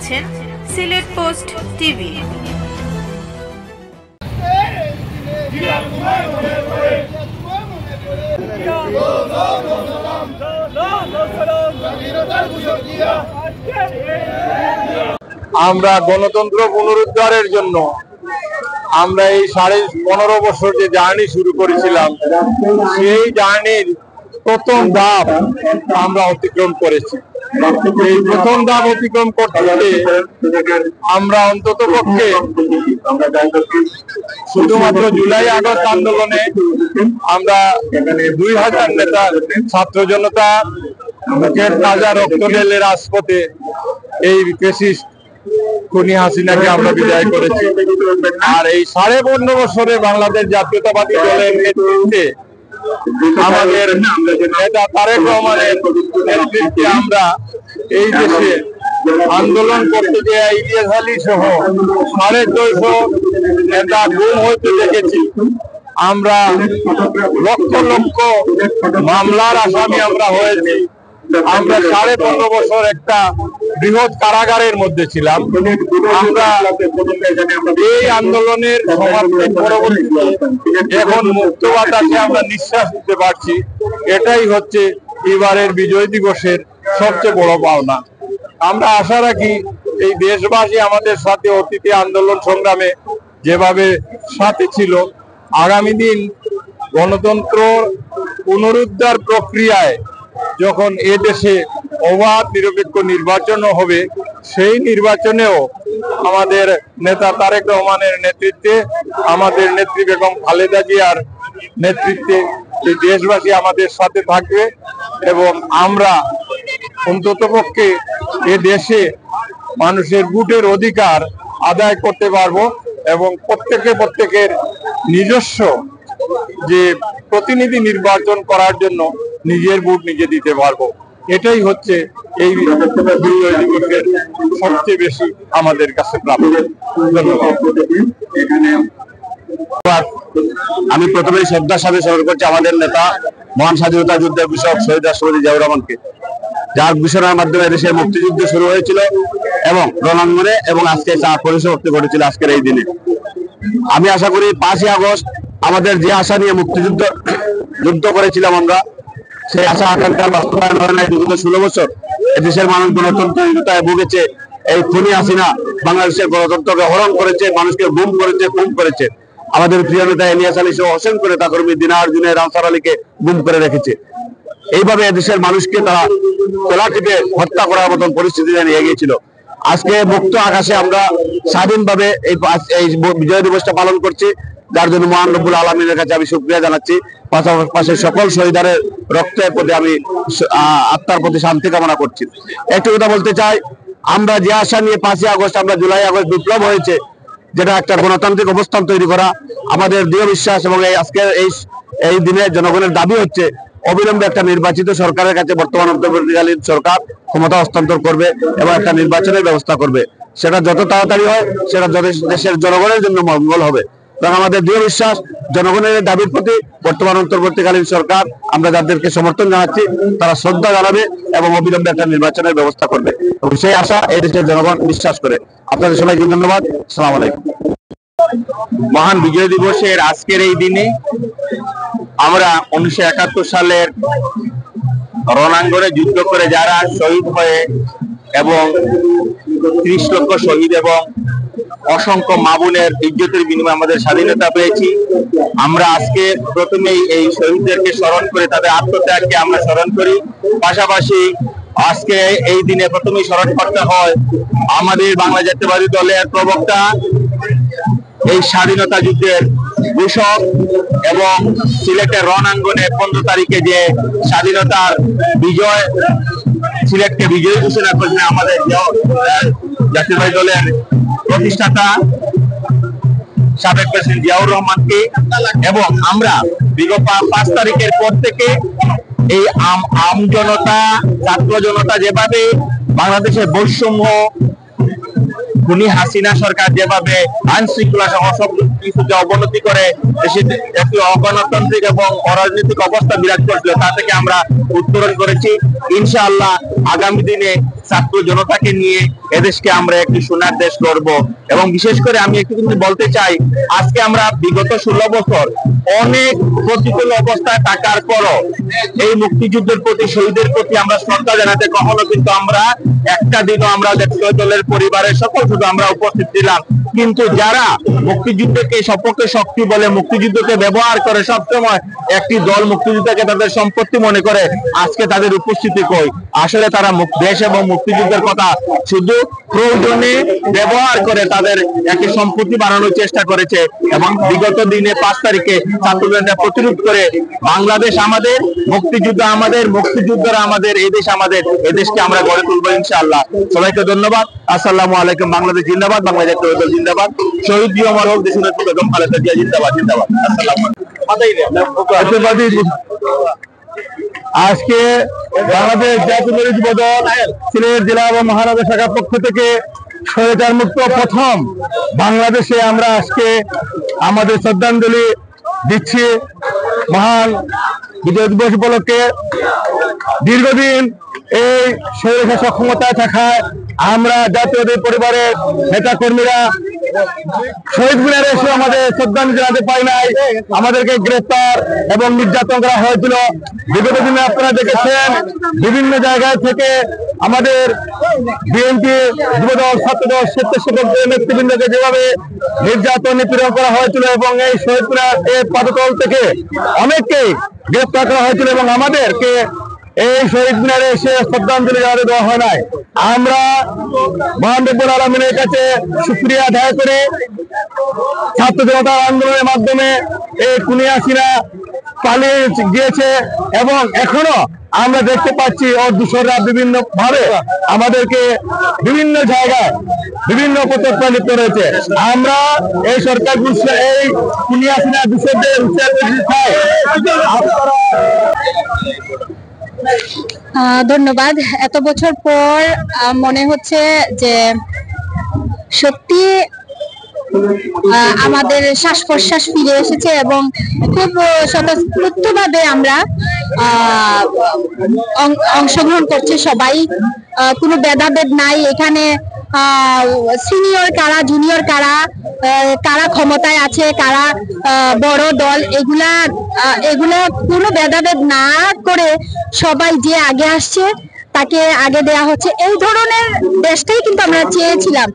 দেখছেন Sylhet post TV. আমরা গণতন্ত্র পুনরুদ্ধারের জন্য আমরা এই 15.5 বছর যে জার্নি শুরু করেছিলাম, সেই জার্নির প্রথম ধাপ আমরা অতিক্রম করেছি। এই প্রথম ধাপ অতিক্রম করতে আমরা অন্তত পক্ষে শুধুমাত্র জুলাই আগস্ট আন্দোলনে আমরা 2000 নেতা ছাত্র জনতা বুকের তাজা রক্ত ঢেলে রাজপথে এই ফ্যাসিস্ট খুনি হাসিনাকে আমরা বিদায় করেছি। আর এই 15.5 বছরে বাংলাদেশ জাতীয়তাবাদী দলের নেতৃত্বে আমাদের নেতা তারেক রহমানের নেতৃত্বে আমরা এই দেশে আন্দোলন করতে গিয়ে ইলিয়াস আলী সহ 250 নেতা গুম হইতে দেখেছি। আমরা লক্ষ লক্ষ মামলার আসামি আমরা হয়েছি। আমরা 15.5 বছর একটা বৃহৎ কারাগারের মধ্যে ছিলাম। আমরা এই আন্দোলনের সমাপ্তির পরবর্তীতে এখন মুক্ত বাতাসে আমরা নিঃশ্বাস নিতে পারছি। এটাই হচ্ছে এবারের বিজয় দিবসের সবচেয়ে বড় পাওনা। আমরা আশা রাখি এই দেশবাসী আমাদের সাথে অতীতে আন্দোলন সংগ্রামে যেভাবে সাথে ছিল, আগামী দিন গণতন্ত্র পুনরুদ্ধার প্রক্রিয়ায় যখন এ দেশে অবাধ নিরপেক্ষ নির্বাচন হবে, সেই নির্বাচনেও আমাদের নেতা তারেক রহমানের নেতৃত্বে, আমাদের নেত্রী বেগম খালেদা জিয়ার নেতৃত্বে এই দেশবাসী আমাদের সাথে থাকবে এবং আমরা অন্ততপক্ষে এ দেশে মানুষের ভোটের অধিকার আদায় করতে পারবো এবং প্রত্যেকের নিজস্ব যে প্রতিনিধি নির্বাচন করার জন্য নিজের ভোট নিজে দিতে পারবো। এটাই হচ্ছে এই বিজয় দিবসের সবচেয়ে বেশি আমাদের কাছে প্রাপ্য। ধন্যবাদ। আমি প্রথমে শ্রদ্ধার সাথে স্মরণ করছি আমাদের নেতা মহান স্বাধীনতা যুদ্ধের বিষয়ক শহীদ রাষ্ট্রপতি জিয়াউর রহমানকে, যার ঘোষণার মাধ্যমে দেশের মুক্তিযুদ্ধ শুরু হয়েছিল এবং রণাঙ্গনে এবং আজকে তার পরিসমাপ্তি ঘটেছিল আজকের এই দিনে। আমি আশা করি 5ই আগস্ট আমাদের যে আশা নিয়ে যুদ্ধ করেছিলাম আমরা, সেই আশা আকাঙ্ক্ষার বাস্তবায়ন হয় নাই। বিগত 16 বছর এদেশের মানুষ গণতন্ত্রহীনতায় ভুগেছে। এই খুনি হাসিনা বাংলাদেশের গণতন্ত্রকে হরণ করেছে, মানুষকে গুম করেছে, খুন করেছে। আমাদের প্রিয় নেতা ইলিয়াস আলী সহ অসংখ্য নেতা কর্মী দিনার জুনায়েদ আনসার আলীকে গুম করে রেখেছে। এইভাবে এদেশের মানুষকে তারা গলা টিপে হত্যা করার মতন পরিস্থিতিতে নিয়ে গিয়েছিল। আজকে মুক্ত আকাশে আমরা স্বাধীনভাবে এই বিজয় দিবসটা পালন করছি, যার জন্য মহান রব্বুল আলামিনের কাছে আমি শুকরিয়া জানাচ্ছি। পাশাপাশি সকল শহীদের রক্তের প্রতি আমি আত্মার প্রতি শান্তি কামনা করছি। একটু কথা বলতে চাই, আমরা যে আশা নিয়ে 5ই আগস্ট আমরা জুলাই আগস্ট বিপ্লব হয়েছে, যেটা একটা গণতান্ত্রিক অবস্থান তৈরি করা, আমাদের দৃঢ় বিশ্বাস এবং আজকের এই দিনে জনগণের দাবি হচ্ছে অবিলম্বে একটা নির্বাচিত সরকারের কাছে বর্তমান অন্তর্বর্তীকালীন সরকার ক্ষমতা হস্তান্তর করবে এবং একটা নির্বাচনের ব্যবস্থা করবে। সেটা যত তাড়াতাড়ি হয় সেটা দেশের জনগণের জন্য মঙ্গল হবে। কারণ আমাদের দৃঢ় বিশ্বাস জনগণের দাবির প্রতি বর্তমান অন্তর্বর্তীকালীন সরকার, আমরা যাদেরকে সমর্থন জানাচ্ছি, তারা শ্রদ্ধা জানাবে এবং অবিলম্বে একটা নির্বাচনের ব্যবস্থা করবে এবং সেই আশা এই দেশের জনগণ বিশ্বাস করে। আপনাদের সবাইকে ধন্যবাদ। আসসালামু আলাইকুম। মহান বিজয় দিবসের আজকের এই দিনে আমরা 1971 সালের রণাঙ্গনে যুদ্ধ করে যারা শহীদ হয়ে এবং 30 লক্ষ শহীদ এবং অসংখ্য মা বোনের ইজ্জতের বিনিময়ে আমাদের স্বাধীনতা পেয়েছি। আমরা আজকে প্রথমেই এই শহীদদেরকে স্মরণ করে তাদের আত্মত্যাগকে আমরা স্মরণ করি। পাশাপাশি আজকে এই দিনে প্রথমেই স্মরণ করতে হয় আমাদের বাংলা জাতীয়তাবাদী দলের প্রবক্তা, এই স্বাধীনতা যুদ্ধের ঘোষক এবং সিলেটের রণাঙ্গনে 15 তারিখে যে স্বাধীনতার বিজয়, সিলেটকে বিজয়ী ঘোষণা করেছেন আমাদের জাতীয়তাবাদী দলের প্রতিষ্ঠাতা সাবেক প্রেসিডেন্ট জিয়াউর রহমানকে। এবং আমরা বিগত 5 তারিখের পর থেকে এই আম জনতা, ছাত্র জনতা যেভাবে বাংলাদেশের বৈষম্য, খুনি হাসিনা সরকার যেভাবে আইন শৃঙ্খলা সহ সব কিছুতে অবনতি করে একটি অগণতান্ত্রিক এবং অরাজনৈতিক অবস্থা বিরাজ করছিল, তা থেকে আমরা উত্তরণ করেছি। ইনশাআল্লাহ আগামী দিনে ছাত্র জনতাকে নিয়ে এদেশকে আমরা একটি সোনার দেশ করব। এবং বিশেষ করে আমি একটু কিন্তু বলতে চাই, আজকে আমরা বিগত 16 বছর অনেক প্রতিকূল অবস্থায় থাকার পরও এই মুক্তিযুদ্ধের প্রতি, শহীদের প্রতি আমরা শ্রদ্ধা জানাতে কখনো কিন্তু আমরা একটা দিনও আমরা শহীদ দলের পরিবারের সকল শুধু আমরা উপস্থিত ছিলাম। কিন্তু যারা মুক্তিযুদ্ধকে সপক্ষে শক্তি বলে, মুক্তিযুদ্ধকে ব্যবহার করে সবসময় একটি দল মুক্তিযুদ্ধকে তাদের সম্পত্তি মনে করে, আজকে তাদের উপস্থিতি কই? আসলে তারা দেশ এবং মুক্তিযুদ্ধের কথা শুধু প্রয়োজনে ব্যবহার করে তাদের একটি সম্পত্তি বানানোর চেষ্টা করেছে। এবং বিগত দিনে 5 তারিখে ছাত্রদের প্রতিরোধ করে বাংলাদেশ আমাদের, মুক্তিযুদ্ধ আমাদের, মুক্তিযুদ্ধরা আমাদের, এই দেশ আমাদের, এই দেশকে আমরা গড়ে তুলবো ইনশাআল্লাহ। সবাইকে ধন্যবাদ। আসসালামু আলাইকুম। বাংলাদেশ জিন্দাবাদ, বাংলাদেশ জিন্দাবাদ, শহীদ জিয়াউর হক, দেশনেত্রী বেগম খালেদা জিয়া জিন্দাবাদ, জিন্দাবাদ। আসসালামু আলাইকুম। আজকে বাংলাদেশ জাতীয় যুবদল সিলেট জেলা এবং মহানগর শাখার পক্ষ থেকে স্বৈরাচার মুক্ত প্রথম বাংলাদেশে আমরা আজকে আমাদের শ্রদ্ধাঞ্জলি দিচ্ছি। মহান বিজয় দিবস উপলক্ষে দীর্ঘদিন এই স্বৈরাচার সক্ষমতায় থাকায় আমরা জাতীয় পরিবারের নেতা কর্মীরা শহীদ মিনারে এসে আমাদের শ্রদ্ধাঞ্জলি জানাতে পাই নাই। আমাদেরকে গ্রেফতার এবং নির্যাতন করা হয়েছিল। বিগত দিনে আপনারা দেখেছেন বিভিন্ন জায়গায় থেকে আমাদের বিএনপি, যুবদল, ছাত্রদল, স্বেচ্ছাসেবক নেতৃবৃন্দকে যেভাবে নির্যাতন নিপীড়ন করা হয়েছিল এবং এই শহীদ মিনার এর পাদতল থেকে অনেককেই গ্রেফতার করা হয়েছিল এবং আমাদেরকে এই শহীদ মিনারে এসে শ্রদ্ধাঞ্জলি জানাতে দেওয়া হয় নাই। আমরা মহান রব্বুল আলামিনের কাছে শুকরিয়া আদায় করে ছাত্র জনতার আন্দোলনের মাধ্যমে এই খুনি হাসিনা পালিয়ে গিয়েছে এবং এখনো আমরা দেখতে পাচ্ছি ওর দূষররা বিভিন্ন ভাবে আমাদেরকে বিভিন্ন জায়গায় বিভিন্ন প্রচেষ্টা লিপ্ত রয়েছে। আমরা এই সরকার এই খুনি হাসিনা দূষরদের উচ্চার করতে চাই। ধন্যবাদ। এত বছর পর মনে হচ্ছে যে সত্যি আমাদের শ্বাস প্রশ্বাস ফিরে এসেছে এবং খুব স্বতঃস্ফূর্তভাবে আমরা অংশগ্রহণ করছি সবাই। কোনো ভেদাভেদ নাই এখানে। সিনিয়র কারা, জুনিয়র কারা, কারা ক্ষমতায় আছে, কারা বড় দল, এগুলা কোনো ভেদাভেদ না করে সবাই যে আগে আসছে তাকে আগে দেয়া হচ্ছে। এই ধরনের দেশটাই কিন্তু আমরা চেয়েছিলাম,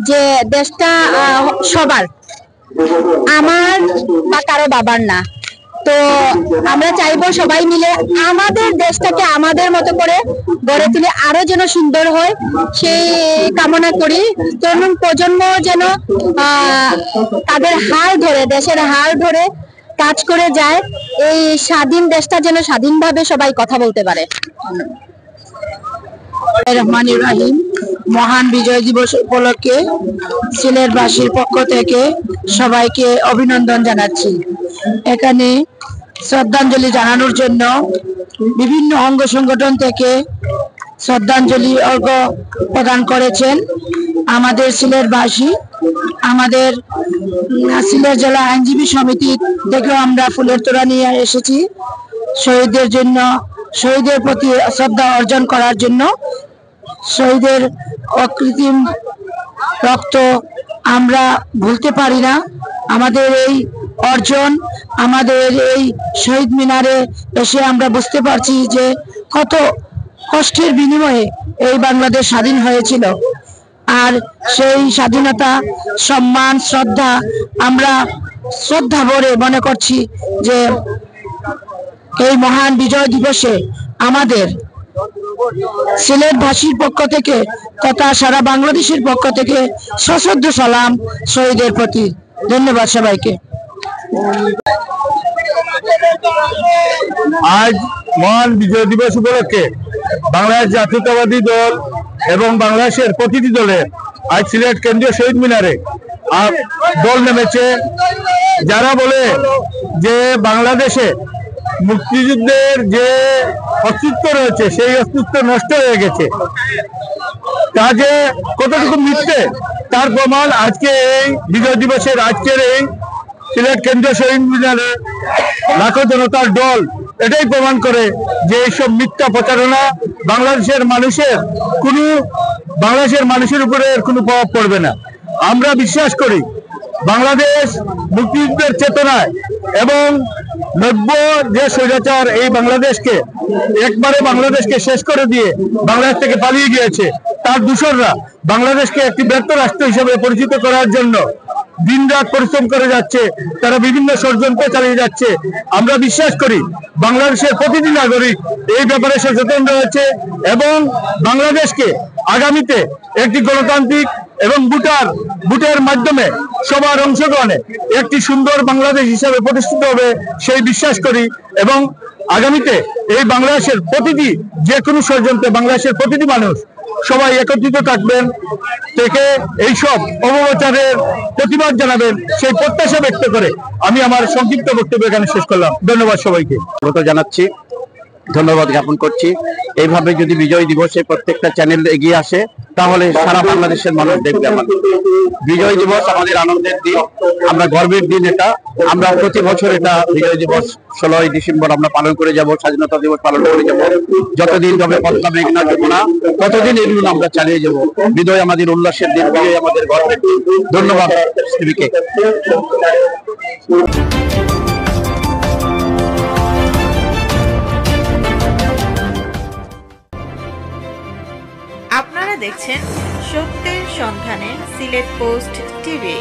যে দেশটা সবার, আমার বা কারো বাবার না। তো আমরা চাইবো সবাই মিলে আমাদের দেশটাকে আমাদের মতো করে গড়ে তুলে আরো যেন সুন্দর হয়, সেই কামনা করি। তরুণ প্রজন্ম যেন তাদের হাল ধরে, দেশের হাল ধরে কাজ করে যায়, এই স্বাধীন দেশটা যেন স্বাধীনভাবে সবাই কথা বলতে পারে। রহমানির রহিম। মহান বিজয় দিবস উপলক্ষে সিলেটবাসীর পক্ষ থেকে সবাইকে অভিনন্দন জানাচ্ছি। এখানে শ্রদ্ধাঞ্জলি জানানোর জন্য বিভিন্ন অঙ্গ সংগঠন থেকে শ্রদ্ধাঞ্জলি অর্ঘ প্রদান করেছেন আমাদের সিলেটবাসী। আমাদের সিলেট জেলা আইনজীবী সমিতি থেকেও আমরা ফুলের তোড়া নিয়ে এসেছি শহীদদের জন্য, শহীদের প্রতি শ্রদ্ধা অর্জন করার জন্য। শহীদের অকৃত্রিম রক্ত আমরা ভুলতে পারি না। আমাদের এই অর্জন, আমাদের এই শহীদ মিনারে এসে আমরা বুঝতে পারছি যে কত কষ্টের বিনিময়ে এই বাংলাদেশ স্বাধীন হয়েছিল। আর সেই স্বাধীনতা, সম্মান, শ্রদ্ধা আমরা শ্রদ্ধা ভরে মনে করছি যে এই মহান বিজয় দিবসে আমাদের সিলেটবাসীর পক্ষ থেকে তথা সারা বাংলাদেশের পক্ষ থেকে সশ্রদ্ধ সালাম শহীদের প্রতি। ধন্যবাদ সবাইকে। আজ মহান বিজয় দিবস উপলক্ষে বাংলাদেশ জাতীয়তাবাদী দল এবং বাংলাদেশের প্রতিটি দলের আজ সিলেট কেন্দ্রীয় শহীদ মিনারে দল নেমেছে, যারা বলে যে বাংলাদেশে মুক্তিযুদ্ধের যে অস্তিত্ব রয়েছে সেই অস্তিত্ব নষ্ট হয়ে গেছে। তা যে কতটুকু মিথ্যে তার প্রমাণ আজকে এই বিজয় দিবসের আজকের এই সিলেট কেন্দ্রীয় শহীদ মিনারে লাখো জনতার দল এটাই প্রমাণ করে যে এইসব মিথ্যা প্রচারণা বাংলাদেশের মানুষের উপরে এর কোনো প্রভাব পড়বে না। আমরা বিশ্বাস করি বাংলাদেশ মুক্তিযুদ্ধের চেতনায় এবং নব্য যে স্বৈরাচার এই বাংলাদেশকে শেষ করে দিয়ে বাংলাদেশ থেকে পালিয়ে গিয়েছে, তার দূষররা বাংলাদেশকে একটি ব্যর্থ রাষ্ট্র হিসেবে পরিচিত করার জন্য দিনরাত পরিশ্রম করে যাচ্ছে, তারা বিভিন্ন ষড়যন্ত্র চালিয়ে যাচ্ছে। আমরা বিশ্বাস করি বাংলাদেশের প্রতিটি নাগরিক এই ব্যাপারে সচেতন রয়েছে এবং বাংলাদেশকে আগামীতে একটি গণতান্ত্রিক এবং ভোটের মাধ্যমে সবার অংশগ্রহণে একটি সুন্দর বাংলাদেশ হিসাবে প্রতিষ্ঠিত হবে সেই বিশ্বাস করি। এবং আগামীতে এই বাংলাদেশের যে কোনো ষড়যন্ত্রে বাংলাদেশের প্রতিটি মানুষ সবাই একত্রিত থাকবেন, থেকে এইসব অপপ্রচারের প্রতিবাদ জানাবেন সেই প্রত্যাশা ব্যক্ত করে আমি আমার সংক্ষিপ্ত বক্তব্য এখানে শেষ করলাম। ধন্যবাদ সবাইকে। জানাচ্ছি, ধন্যবাদ জ্ঞাপন করছি। এইভাবে যদি বিজয় দিবসে প্রত্যেকটা চ্যানেল এগিয়ে আসে তাহলে সারা বাংলাদেশের মানুষ দেখবে। আমাদের বিজয় দিবস আমাদের আনন্দের দিন, আমরা গর্বের দিন। এটা আমরা প্রতি বছর এটা বিজয় দিবস 16ই ডিসেম্বর আমরা পালন করে যাব, স্বাধীনতা দিবস পালন করে যাব। যতদিন তবে পদ্মা মেঘনা যমুনা ততদিন এগুলো আমরা চালিয়ে যাব। বিজয় আমাদের উল্লাসের দিন, বিজয় আমাদের গর্বের দিন। ধন্যবাদ টিভিকে। আপনারা দেখছেন সত্যের সন্ধানে সিলেট পোস্ট টিভি।